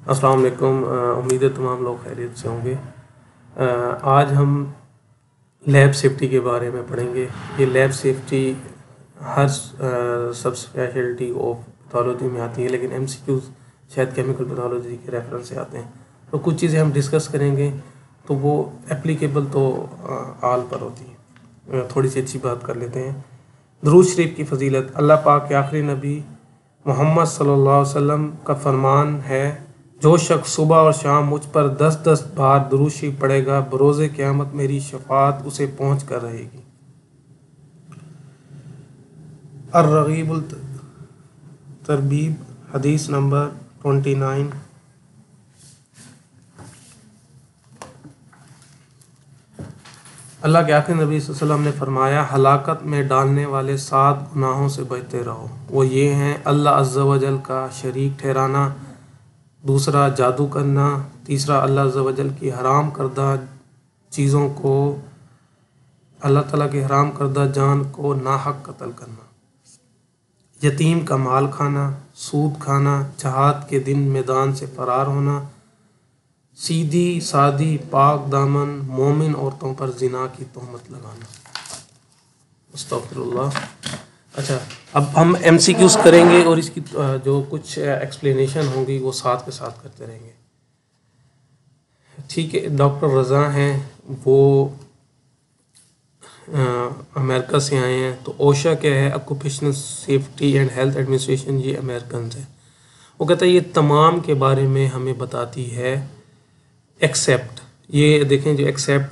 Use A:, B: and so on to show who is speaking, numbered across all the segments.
A: अस्सलाम वालेकुम। उम्मीद है तमाम लोग खैरियत से होंगे। आज हम लैब सेफ्टी के बारे में पढ़ेंगे। ये लैब सेफ्टी हर सब स्पेशलिटी ऑफ पैथोलॉजी में आती है, लेकिन एमसीक्यूज शायद केमिकल पैथोलॉजी के रेफरेंस से आते हैं। तो कुछ चीज़ें हम डिस्कस करेंगे तो वो एप्लीकेबल तो आल पर होती है। थोड़ी सी अच्छी बात कर लेते हैं। दुरूद शरीफ की फजीलत। अल्लाह पाक के आखिरी नबी मोहम्मद सल्लल्लाहु अलैहि वसल्लम का फरमान है, जो शख्स सुबह और शाम मुझ पर 10-10 बार दुरूद शरीफ पढ़ेगा, बरोज़े क़यामत मेरी शफाअत उसे पहुँच कर रहेगी। अर्रग़ीबुल तरगीब हदीस नंबर 29। अल्लाह के आखिरी नबी सल्लल्लाहु अलैहि वसल्लम ने फरमाया, हलाकत में डालने वाले 7 गुनाहों से बचते रहो। वो ये हैं: अल्लाह अज़्ज़ा वजल का शरीक ठहराना, दूसरा जादू करना, तीसरा अल्लाह अज़्ज़ा वजल की हराम करदा चीज़ों को, अल्लाह ताला की हराम करदा जान को नाहक कत्ल करना, यतीम का माल खाना, सूद खाना, जहाद के दिन मैदान से फरार होना, सीधी सादी पाक दामन मोमिन औरतों पर जिना की तोहमत लगाना। अस्तग़फिरुल्लाह। अच्छा, अब हम एमसीक्यूज करेंगे और इसकी जो कुछ एक्सप्लेनेशन होंगी वो साथ के साथ करते रहेंगे। ठीक है, डॉक्टर रज़ा हैं, वो अमेरिका से आए हैं। तो ओशा क्या है? Occupational safety and health administration, ये अमेरिकन है। वो कहता है ये तमाम के बारे में हमें बताती है एक्सेप्ट, ये देखें जो एक्सेप्ट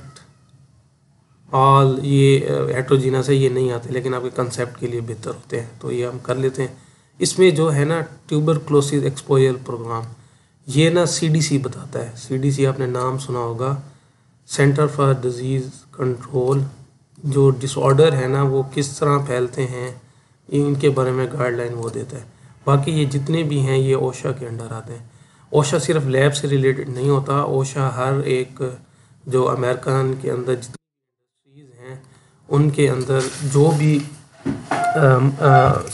A: ऑल, ये हेट्रोजीनस है, ये नहीं आते, लेकिन आपके कंसेप्ट के लिए बेहतर होते हैं, तो ये हम कर लेते हैं। इसमें जो है ना ट्यूबरक्लोसिस एक्सपोजर प्रोग्राम, ये ना सीडीसी बताता है। सीडीसी आपने नाम सुना होगा, सेंटर फॉर डिजीज़ कंट्रोल। जो डिसऑर्डर है ना वो किस तरह फैलते हैं, इनके बारे में गाइडलाइन वो देता है। बाकी ये जितने भी हैं ये ओशा के अंडर आते हैं। ओशा सिर्फ लैब से रिलेटेड नहीं होता, ओशा हर एक जो अमेरिकन के अंदर जितनी चीज़ हैं उनके अंदर जो भी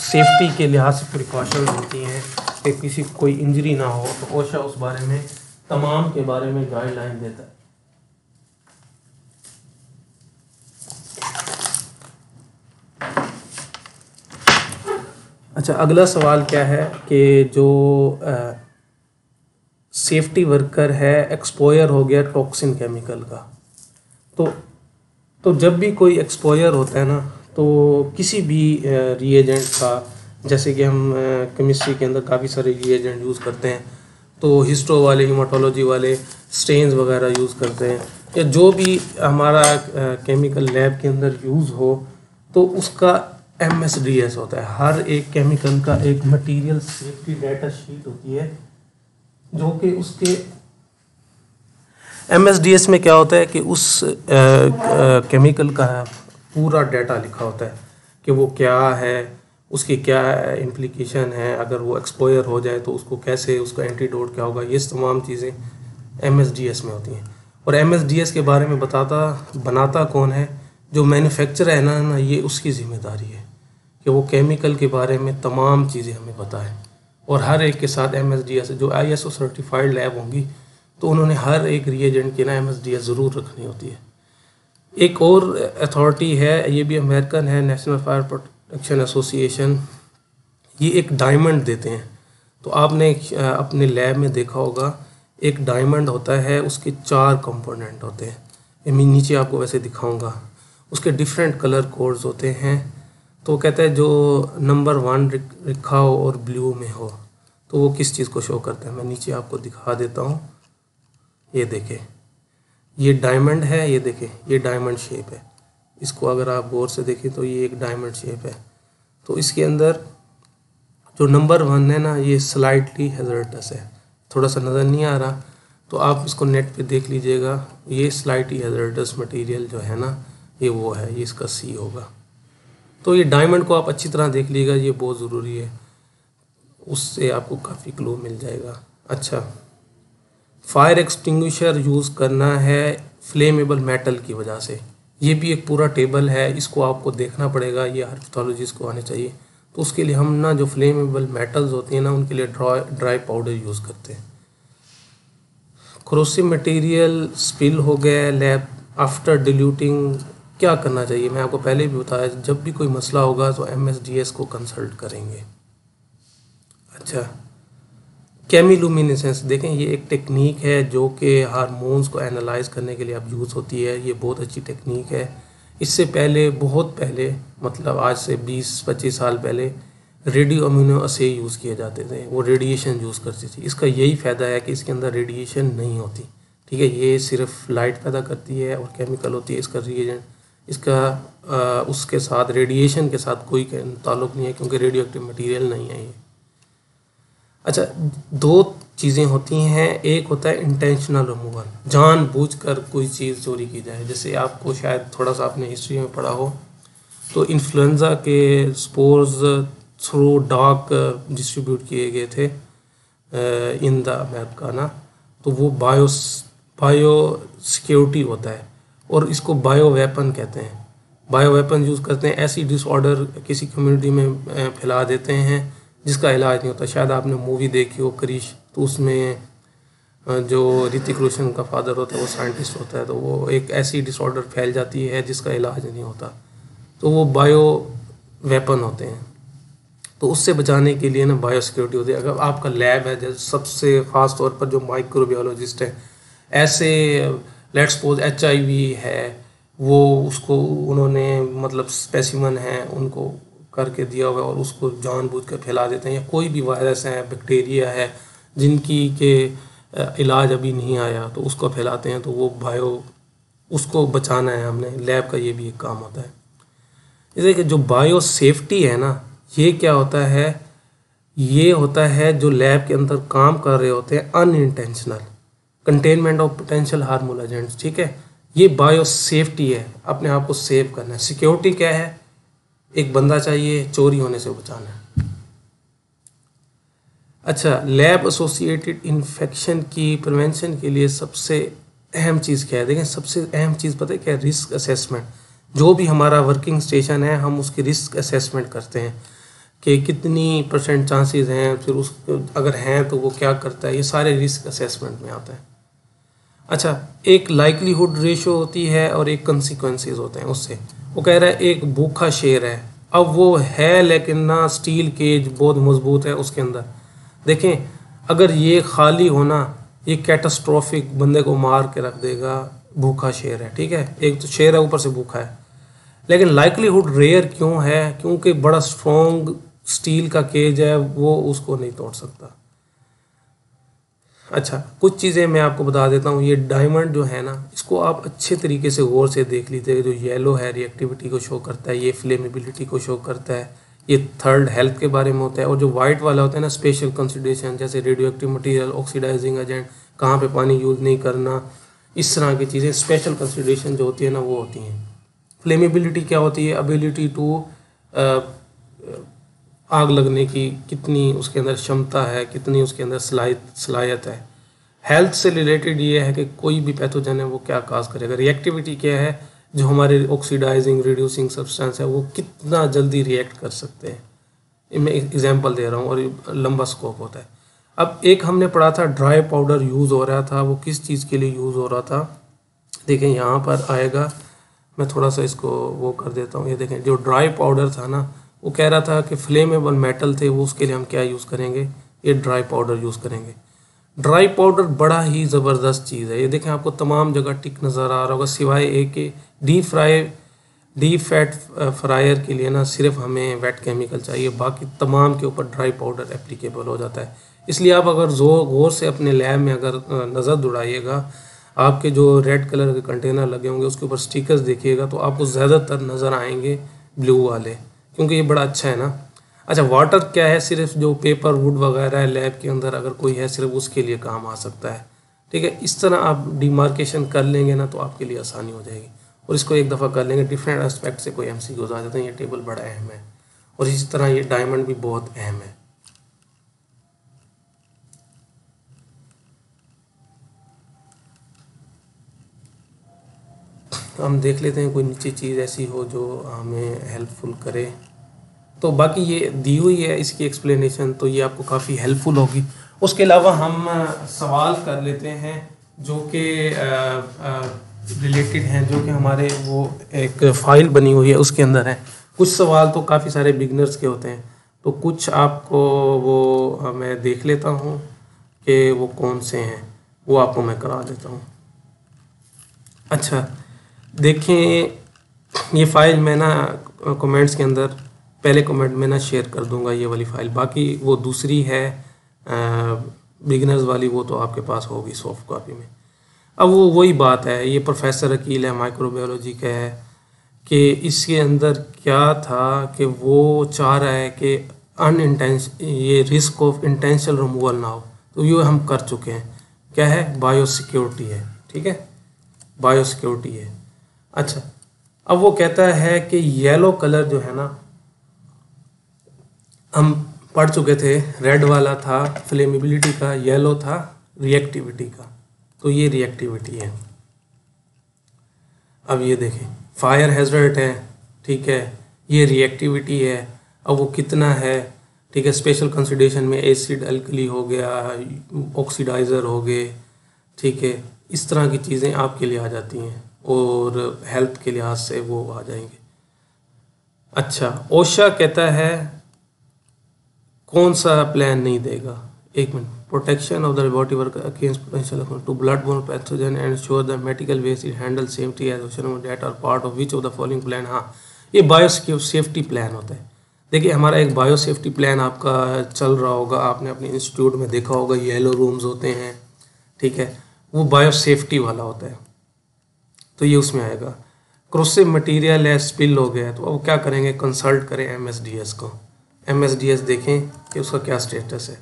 A: सेफ्टी के लिहाज से प्रिकॉशन होती हैं कि किसी को कोई इंजरी ना हो, तो ओशा उस बारे में तमाम के बारे में गाइडलाइन देता है। अच्छा, अगला सवाल क्या है कि जो सेफ्टी वर्कर है एक्सपोजर हो गया टॉक्सिन केमिकल का, तो जब भी कोई एक्सपोजर होता है ना, तो किसी भी रिएजेंट का, जैसे कि हम केमिस्ट्री के अंदर काफ़ी सारे रिएजेंट यूज़ करते हैं, तो हिस्टो वाले, हीमाटोलॉजी वाले स्टेन्स वगैरह यूज़ करते हैं, या जो भी हमारा केमिकल लैब के अंदर यूज़ हो, तो उसका MSDS होता है। हर एक केमिकल का एक मटेरियल सेफ्टी डाटा शीट होती है, जो कि उसके MSDS में क्या होता है कि उस केमिकल का पूरा डाटा लिखा होता है कि वो क्या है, उसकी क्या इम्प्लीकेशन है, अगर वो एक्सपोजर हो जाए तो उसको कैसे, उसका एंटीडोट क्या होगा, ये तमाम चीज़ें MSDS में होती हैं। और MSDS के बारे में बनाता कौन है? जो मैन्युफैक्चरर है ना, ये उसकी ज़िम्मेदारी है कि वो केमिकल के बारे में तमाम चीज़ें हमें बताए। और हर एक के साथ MSDS, जो ISO सर्टिफाइड लैब होंगी, तो उन्होंने हर एक रिएजेंट की ना MSDS ज़रूर रखनी होती है। एक और अथॉरिटी है, ये भी अमेरिकन है, नेशनल फायर प्रोटेक्शन एसोसिएशन। ये एक डायमंड देते हैं। तो आपने अपने लैब में देखा होगा, एक डायमंड होता है, उसके 4 कंपोनेंट होते हैं। मैं नीचे आपको वैसे दिखाऊंगा, उसके डिफरेंट कलर कोड्स होते हैं। तो कहता है जो नंबर 1 लिखा हो और ब्लू में हो, तो वो किस चीज़ को शो करता है। मैं नीचे आपको दिखा देता हूँ, ये देखें, ये डायमंड है, ये देखें, ये डायमंड शेप है। इसको अगर आप गौर से देखें तो ये एक डायमंड शेप है। तो इसके अंदर जो नंबर 1 है ना, ये स्लाइटली हैज़र्डस है। थोड़ा सा नज़र नहीं आ रहा, तो आप इसको नेट पे देख लीजिएगा। ये स्लाइटली हैज़र्डस मटेरियल जो है ना, ये वो है, ये इसका C होगा। तो ये डायमंड को आप अच्छी तरह देख लीजिएगा, ये बहुत ज़रूरी है, उससे आपको काफ़ी क्लू मिल जाएगा। अच्छा, फायर एक्सटिंग्विशर यूज़ करना है फ्लेमेबल मेटल की वजह से, ये भी एक पूरा टेबल है, इसको आपको देखना पड़ेगा, ये हर पैथोलॉजिस्ट को आने चाहिए। तो उसके लिए हम ना जो फ्लेमेबल मेटल्स होती हैं ना, उनके लिए ड्राई पाउडर यूज़ करते हैं। क्रोसिव मटेरियल स्पिल हो गया लैब, आफ्टर डिल्यूटिंग क्या करना चाहिए? मैं आपको पहले भी बताया, जब भी कोई मसला होगा तो MSDS को कंसल्ट करेंगे। अच्छा, केमिलुमिनेसेंस देखें, ये एक टेक्निक है जो कि हार्मोन्स को एनालाइज करने के लिए अब यूज़ होती है। ये बहुत अच्छी टेक्निक है। इससे पहले, बहुत पहले, मतलब आज से 20-25 साल पहले रेडियो अमीनो असे यूज़ किए जाते थे, वो रेडिएशन यूज़ करती थी। इसका यही फ़ायदा है कि इसके अंदर रेडिएशन नहीं होती, ठीक है। ये सिर्फ लाइट पैदा करती है और केमिकल होती है इसका रिएजेंट। इसका उसके साथ, रेडिएशन के साथ कोई ताल्लुक़ नहीं है, क्योंकि रेडियो एक्टिव मटीरियल नहीं है ये। अच्छा, दो चीज़ें होती हैं। एक होता है इंटेंशनल रिमूवल, जानबूझकर कोई चीज़ चोरी की जाए। जैसे आपको शायद थोड़ा सा आपने हिस्ट्री में पढ़ा हो, तो इन्फ्लुएंजा के स्पोर्स थ्रू डॉग डिस्ट्रीब्यूट किए गए थे इन द मैप का ना, तो वो बायो सिक्योरिटी होता है, और इसको बायो वेपन कहते हैं। बायो वेपन यूज़ करते हैं, ऐसी डिसऑर्डर किसी कम्युनिटी में फैला देते हैं जिसका इलाज नहीं होता। शायद आपने मूवी देखी हो क्रिश, तो उसमें जो ऋतिक रोशन का फादर होता है वो साइंटिस्ट होता है, तो वो एक ऐसी डिसऑर्डर फैल जाती है जिसका इलाज नहीं होता, तो वो बायो वेपन होते हैं। तो उससे बचाने के लिए ना बायो सिक्योरिटी होती है। अगर आपका लैब है, जैसे सबसे ख़ास तौर पर जो माइक्रोबायोलॉजिस्ट हैं, ऐसे लेट्स सपोज HIV है, वो उसको उन्होंने मतलब स्पेसिमन है उनको करके दिया हुआ है और उसको जानबूझ कर फैला देते हैं। या कोई भी वायरस है, बैक्टीरिया है, जिनकी के इलाज अभी नहीं आया, तो उसको फैलाते हैं, तो वो उसको बचाना है हमने। लैब का ये भी एक काम होता है। जैसे कि जो बायो सेफ्टी है ना, ये क्या होता है? ये होता है जो लैब के अंदर काम कर रहे होते हैं unintentional containment of potential harmful agents, ठीक है। ये बायो सेफ्टी है, अपने आप को सेव करना है। सिक्योरिटी क्या है? एक बंदा चाहिए चोरी होने से बचाना है। अच्छा, लैब एसोसिएटेड इन्फेक्शन की प्रिवेंशन के लिए सबसे अहम चीज़ क्या है? देखें, सबसे अहम चीज़ पता है क्या? Risk assessment. जो भी हमारा वर्किंग स्टेशन है, हम उसकी रिस्क असेसमेंट करते हैं कि कितनी % चांसेस हैं, फिर उस अगर हैं तो वो क्या करता है, ये सारे रिस्क असेसमेंट में आता है। अच्छा, एक लाइकलीहुड रेशो होती है और एक कंसिक्वेंसेस होते हैं उससे। वो कह रहा है एक भूखा शेर है, अब वो है लेकिन ना स्टील केज बहुत मजबूत है उसके अंदर। देखें, अगर ये खाली होना, ये कैटास्ट्रोफिक बंदे को मार के रख देगा। भूखा शेर है, ठीक है, एक तो शेर है ऊपर से भूखा है। लेकिन लाइकलीहुड रेयर क्यों है? क्योंकि बड़ा स्ट्रॉन्ग स्टील का केज है, वो उसको नहीं तोड़ सकता। अच्छा, कुछ चीज़ें मैं आपको बता देता हूँ। ये डायमंड जो है ना, इसको आप अच्छे तरीके से गौर से देख लीजिए। जो येलो है रिएक्टिविटी को शो करता है, ये फ्लेमेबिलिटी को शो करता है, ये थर्ड हेल्थ के बारे में होता है। और जो वाइट वाला होता है ना, स्पेशल कंसिडरेशन, जैसे radioactive material, oxidizing agent, कहाँ पे पानी यूज़ नहीं करना, इस तरह की चीज़ें स्पेशल कंसिडरेशन जो होती है ना, वो होती हैं। फ्लेमेबिलिटी क्या होती है? एबिलिटी टू आग लगने की कितनी उसके अंदर क्षमता है, कितनी उसके अंदर सलाहियत है। हेल्थ से रिलेटेड ये है कि कोई भी पैथोजन है वो क्या काज करेगा। रिएक्टिविटी क्या है? जो हमारे ऑक्सीडाइजिंग रिड्यूसिंग सब्सटेंस है वो कितना जल्दी रिएक्ट कर सकते हैं। मैं एग्जांपल दे रहा हूँ, और लंबा स्कोप होता है। अब एक हमने पढ़ा था ड्राई पाउडर यूज़ हो रहा था, वो किस चीज़ के लिए यूज़ हो रहा था? देखें यहाँ पर आएगा, मैं थोड़ा सा इसको वो कर देता हूँ। ये देखें, जो ड्राई पाउडर था ना, वो कह रहा था कि फ्लेमेबल मेटल थे, वो उसके लिए हम क्या यूज़ करेंगे? ये ड्राई पाउडर यूज़ करेंगे। ड्राई पाउडर बड़ा ही ज़बरदस्त चीज़ है। ये देखें, आपको तमाम जगह टिक नज़र आ रहा होगा, सिवाय एक के डीप फैट फ्रायर के लिए ना सिर्फ हमें वेट केमिकल चाहिए, बाकी तमाम के ऊपर ड्राई पाउडर एप्लीकेबल हो जाता है। इसलिए आप अगर गौर से अपने लैब में अगर नज़र दौड़ाइएगा, आपके जो रेड कलर के कंटेनर लगे होंगे उसके ऊपर स्टिकर्स देखिएगा, तो आपको ज़्यादातर नज़र आएंगे ब्लू वाले, क्योंकि ये बड़ा अच्छा है ना। अच्छा, वाटर क्या है? सिर्फ जो पेपर वुड वगैरह है लैब के अंदर अगर कोई है, सिर्फ उसके लिए काम आ सकता है, ठीक है। इस तरह आप डिमार्केशन कर लेंगे ना, तो आपके लिए आसानी हो जाएगी। और इसको एक दफ़ा कर लेंगे, डिफरेंट एस्पेक्ट से कोई MCQs आ जाते हैं। ये टेबल बड़ा अहम है, और इसी तरह ये डायमंड भी बहुत अहम है। हम देख लेते हैं कोई नीचे चीज़ ऐसी हो जो हमें हेल्पफुल करे। तो बाकी ये दी हुई है इसकी एक्सप्लेनेशन, तो ये आपको काफ़ी हेल्पफुल होगी। उसके अलावा हम सवाल कर लेते हैं जो कि रिलेटेड हैं, जो कि हमारे वो एक फ़ाइल बनी हुई है उसके अंदर है। कुछ सवाल तो काफ़ी सारे बिगनर्स के होते हैं, तो कुछ आपको वो मैं देख लेता हूँ कि वो कौन से हैं, वो आपको मैं करा देता हूँ। अच्छा देखें, ये फ़ाइल मैं ना कमेंट्स के अंदर पहले कमेंट में ना शेयर कर दूंगा ये वाली फ़ाइल। बाकी वो दूसरी है बिगिनर्स वाली, वो तो आपके पास होगी सॉफ्ट कॉपी में। अब वो वही बात है, ये प्रोफेसर अकील है, माइक्रोबायोलॉजी का है, कि इसके अंदर क्या था कि वो चाह रहा है कि ये रिस्क ऑफ इंटेंशनल रिमूवल ना हो, तो ये हम कर चुके हैं। क्या है? बायोसिक्योरिटी है, ठीक है, बायोसिक्योरिटी है। अच्छा, अब वो कहता है कि येलो कलर जो है ना, हम पढ़ चुके थे, रेड वाला था फ्लेमेबिलिटी का, येलो था रिएक्टिविटी का, तो ये रिएक्टिविटी है। अब ये देखें, फायर हैजर्ड है, ठीक है, ये रिएक्टिविटी है। अब वो कितना है, ठीक है, स्पेशल कंसिडरेशन में एसिड अल्कली हो गया, ऑक्सीडाइज़र हो गए, ठीक है, इस तरह की चीज़ें आपके लिए आ जाती हैं और हेल्थ के लिहाज से वो आ जाएंगे। अच्छा, ओशा कहता है कौन सा प्लान नहीं देगा, एक minute, protection of the laboratory work against potential to blood borne pathogen and sure the medical waste it handle safety as ocean date are part of which of the following plan. हाँ, ये bio safety plan होता है। देखिए, हमारा एक bio safety plan आपका चल रहा होगा, आपने अपने इंस्टीट्यूट में देखा होगा, येलो रूम्स होते हैं, ठीक है, वो बायो सेफ्टी वाला होता है, तो ये उसमें आएगा। क्रोसिव मटेरियल है, स्पिल हो गया, तो अब क्या करेंगे, कंसल्ट करें एमएसडीएस को, एमएसडीएस देखें कि उसका क्या स्टेटस है।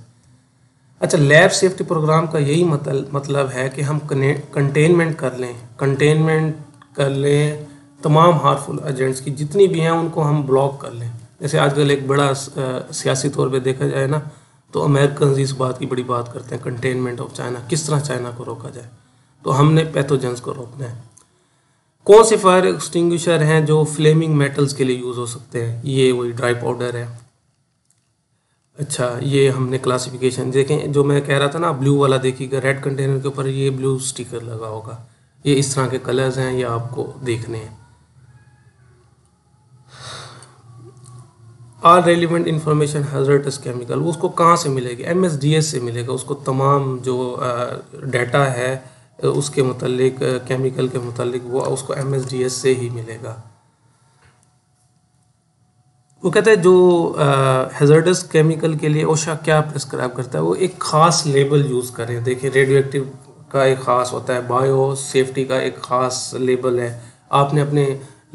A: अच्छा, लैब सेफ्टी प्रोग्राम का यही मतलब है कि हम कंटेनमेंट कर लें तमाम हार्मफुल एजेंट्स की जितनी भी हैं, उनको हम ब्लॉक कर लें। जैसे आजकल एक बड़ा सियासी तौर पे देखा जाए ना, तो अमेरिकन इस बात की बड़ी बात करते हैं, कंटेनमेंट ऑफ चाइना, किस तरह चाइना को रोका जाए, तो हमने पैथोजेंस को रोकना है। कौन से फायर एक्सटिंग्विशर हैं जो फ्लेमिंग मेटल्स के लिए यूज़ हो सकते हैं, ये वही ड्राई पाउडर है। अच्छा, ये हमने क्लासिफिकेशन देखें, जो मैं कह रहा था ना, ब्लू वाला देखिएगा, रेड कंटेनर के ऊपर ये ब्लू स्टिकर लगा होगा, ये इस तरह के कलर्स हैं, ये आपको देखने हैं। आल रेलिवेंट इंफॉर्मेशन हैजर्डस केमिकल, उसको कहाँ से मिलेगी, एमएसडीएस से मिलेगा, उसको तमाम जो डाटा है उसके मुतालिक, केमिकल के मुतालिक, वो उसको एमएसडीएस से ही मिलेगा। वो कहता है जो हैजर्डस केमिकल के लिए ओशा क्या प्रिस्क्राइब करता है, वो एक ख़ास लेबल यूज़ करें। देखिए, रेडियो एक्टिव का एक ख़ास होता है, बायो सेफ्टी का एक ख़ास लेबल है, आपने अपने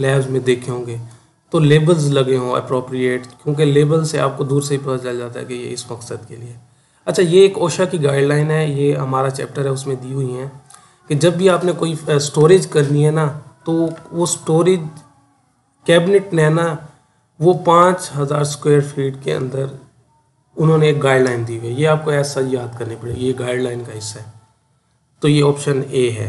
A: लैब्स में देखे होंगे, तो लेबल्स लगे हों अप्रोप्रिएट, क्योंकि लेबल से आपको दूर से ही पता चल जाता है कि ये इस मकसद के लिए। अच्छा, ये एक ओशा की गाइडलाइन है, ये हमारा चैप्टर है, उसमें दी हुई हैं कि जब भी आपने कोई स्टोरेज करनी है ना, तो वो स्टोरेज कैबिनेट ने ना, वो 5000 स्क्वायर फीट के अंदर उन्होंने एक गाइडलाइन दी हुई है, ये आपको ऐसा याद करनी पड़ेगी, ये गाइडलाइन का हिस्सा है, तो ये ऑप्शन ए है।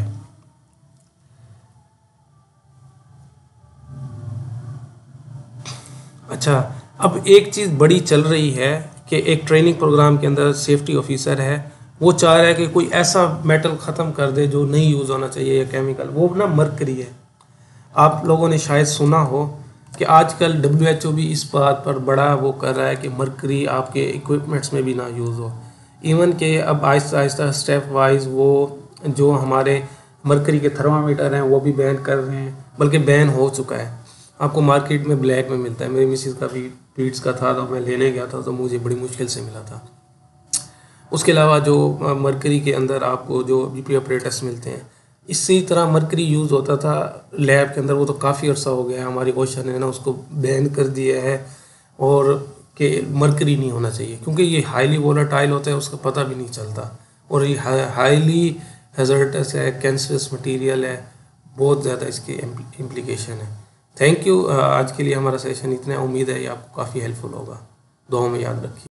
A: अच्छा, अब एक चीज़ बड़ी चल रही है कि एक ट्रेनिंग प्रोग्राम के अंदर सेफ्टी ऑफिसर है, वो चाह रहा है कि कोई ऐसा मेटल ख़त्म कर दे जो नहीं यूज़ होना चाहिए, या केमिकल, वो ना मरकरी है। आप लोगों ने शायद सुना हो कि आजकल WHO भी इस बात पर बड़ा वो कर रहा है कि मरकरी आपके इक्विपमेंट्स में भी ना यूज़ हो। इवन के अब आहिस्ता आहिस्ता स्टेप वाइज वो जो हमारे मरकरी के थर्मामीटर हैं वो भी बैन कर रहे हैं, बल्कि बैन हो चुका है। आपको मार्केट में ब्लैक में मिलता है, मेरी मिसिस का भी ट्वीट्स का था, तो मैं लेने गया था, तो मुझे बड़ी मुश्किल से मिला था। उसके अलावा जो मरकरी के अंदर आपको जो BP ऑपरेटर्स मिलते हैं, इसी तरह मरकरी यूज़ होता था लैब के अंदर, वो तो काफ़ी अर्सा हो गया है, हमारी ओशा ने ना उसको बैन कर दिया है, और कि मरकरी नहीं होना चाहिए, क्योंकि ये हाईली वोलेटाइल होता है, उसका पता भी नहीं चलता, और ये हाईली हैजर्डस है, कैंसरस मटेरियल है, बहुत ज़्यादा इसकी इम्प्लीकेशन है। थैंक यू, आज के लिए हमारा सेशन इतना, उम्मीद है ये आपको काफ़ी हेल्पफुल होगा, दुआ में याद रखिए।